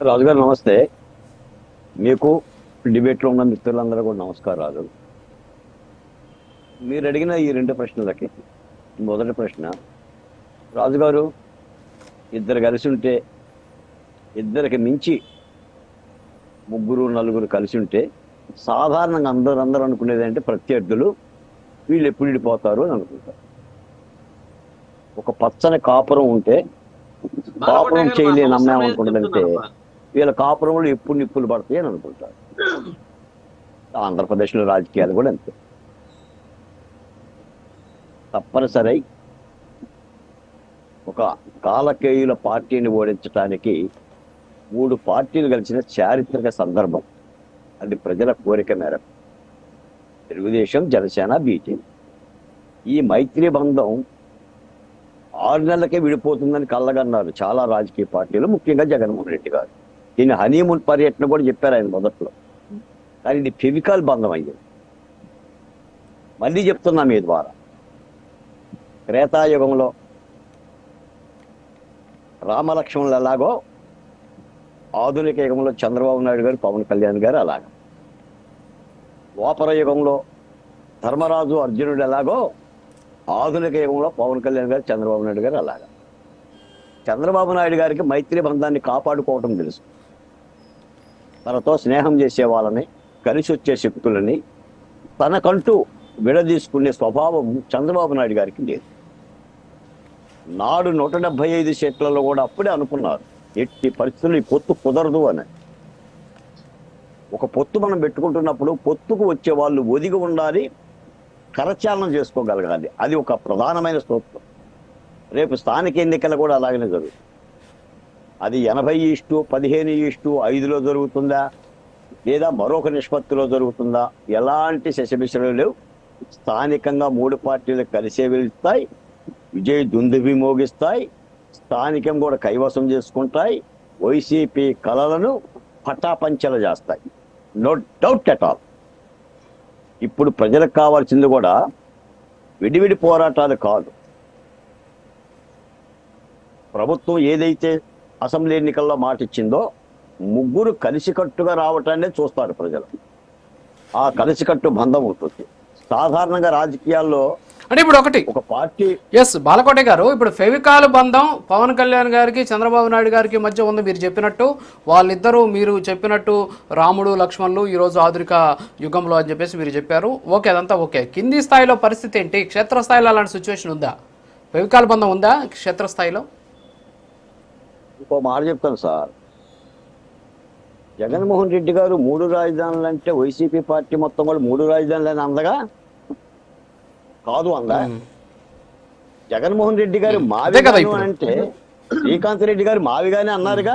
రాజుగారు నమస్తే. మీకు డిబేట్లో ఉన్న మిత్రులందరూ కూడా నమస్కారాలు. మీరు అడిగిన ఈ రెండు ప్రశ్నలకి మొదటి ప్రశ్న, రాజుగారు ఇద్దరు కలిసి ఉంటే, ఇద్దరికి మించి ముగ్గురు నలుగురు కలిసి ఉంటే సాధారణంగా అందరూ అనుకునేది అంటే ప్రత్యర్థులు వీళ్ళు ఎప్పుడు విడిపోతారు అని అనుకుంటారు. ఒక పచ్చని కాపురం ఉంటే కాపురం చేయలేని అమ్మాయి అనుకుంటుందంటే వీళ్ళ కాపురంలో ఎప్పుడు నిప్పులు పడతాయి అని అనుకుంటారు. ఆంధ్రప్రదేశ్లో రాజకీయాలు కూడా అంతే. తప్పనిసరి ఒక కాలకేయుల పార్టీని ఓడించడానికి మూడు పార్టీలు కలిసిన చారిత్రక సందర్భం. అది ప్రజల కోరిక మేరకు తెలుగుదేశం, జనసేన, బీజేపీ. ఈ మైత్రి బంధం 6 నెలలకే విడిపోతుందని కళ్ళగన్నారు చాలా రాజకీయ పార్టీలు, ముఖ్యంగా జగన్మోహన్ రెడ్డి గారు. దీన్ని హనీమూన్ పర్యటన కూడా చెప్పారు ఆయన మొదట్లో. కానీ ఇది ఫెవికాల్ బంధం అయ్యింది. మళ్ళీ చెప్తున్నా మీ ద్వారా, త్రేతాయుగంలో రామలక్ష్మణులు ఎలాగో ఆధునిక యుగంలో చంద్రబాబు నాయుడు గారు, పవన్ కళ్యాణ్ గారు అలాగా, ద్వాపర యుగంలో ధర్మరాజు అర్జునుడు ఎలాగో ఆధునిక యుగంలో పవన్ కళ్యాణ్ గారు, చంద్రబాబు నాయుడు గారు అలాగా. చంద్రబాబు నాయుడు గారికి మైత్రి బంధాన్ని కాపాడుకోవటం తెలుసు. తనతో స్నేహం చేసే వాళ్ళని, కలిసి వచ్చే శక్తులని తనకంటూ విడదీసుకునే స్వభావం చంద్రబాబు నాయుడు గారికి లేదు. నాడు 175 సీట్లలో కూడా అప్పుడే అనుకున్నారు ఎట్టి పరిస్థితులు ఈ పొత్తు కుదరదు అని. ఒక పొత్తు మనం పెట్టుకుంటున్నప్పుడు పొత్తుకు వచ్చే వాళ్ళు ఒదిగి ఉండాలి, కరచాలనం చేసుకోగలగాలి. అది ఒక ప్రధానమైన సూత్రం. రేపు స్థానిక ఎన్నికలు కూడా అలాగనే జరుగుతుంది. అది 80:15:5లో జరుగుతుందా, లేదా మరొక నిష్పత్తిలో జరుగుతుందా, ఎలాంటి శశబిషలు లేవు. స్థానికంగా మూడు పార్టీలు కలిసే వెళ్తాయి, విజయ్ దుందుబి మోగిస్తాయి, స్థానికం కూడా కైవసం చేసుకుంటాయి, వైసీపీ కలలను పటాపంచలు చేస్తాయి. No doubt at all. ఇప్పుడు ప్రజలకు కావాల్సింది కూడా విడివిడి పోరాటాలు కాదు. ప్రభుత్వం ఏదైతే అసెంబ్లీ ఎన్నికల్లో మాట ఇచ్చిందో ముగ్గురు కలిసికట్టుగా రావటాన్ని చూస్తారు ప్రజలు. ఆ కలిసికట్టు బంధం ఉంటుంది. సాధారణంగా రాజకీయాల్లో అంటే ఇప్పుడు ఒక పార్టీ బాలకోట గారు, ఇప్పుడు ఫెవికాల్ బంధం పవన్ కళ్యాణ్ గారికి, చంద్రబాబు నాయుడు గారికి మధ్య ఉంది. మీరు చెప్పినట్టు వాళ్ళిద్దరూ, మీరు చెప్పినట్టు రాముడు లక్ష్మణులు ఈరోజు ఆధునిక యుగంలో అని చెప్పేసి మీరు చెప్పారు. ఓకే, అదంతా ఓకే. కింది స్థాయిలో పరిస్థితి ఏంటి? క్షేత్రస్థాయిలో అలాంటి సిచ్యువేషన్ ఉందా? ఫెవికాల్ బంధం ఉందా క్షేత్రస్థాయిలో? ఇంకో మాట చెప్తాను సార్. జగన్మోహన్ రెడ్డి గారు 3 రాజధానులు అంటే వైసీపీ పార్టీ మొత్తం కూడా 3 రాజధానులని అందగా కాదు అందా. జగన్మోహన్ రెడ్డి గారు మావి అంటే శ్రీకాంత్ రెడ్డి గారు మావిగానే అన్నారుగా.